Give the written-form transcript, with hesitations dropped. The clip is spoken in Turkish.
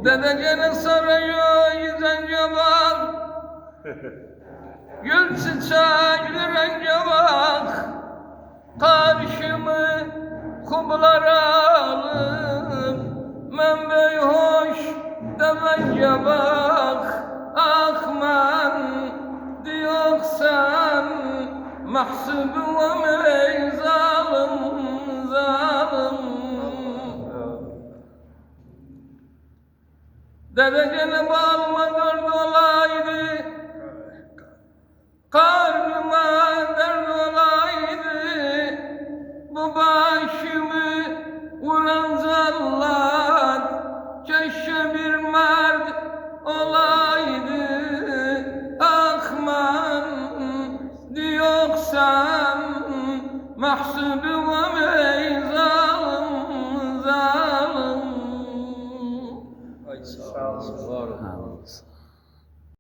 Dedecenin sarayı yüzen cevap, gül çiçekli renge bak. Karşımı kublara alıp, men beyhoş demence bak. Ah men diyorsan, mahsubu ey zalim, zalim. Dedecene bağıma dert olaydı, karnıma dert olaydı. Bu başımı vuran zallat, keşke bir mert olaydı. Ah men diyorsan, mahsubu ey zalim, zalim. Sağ olun. Var olun.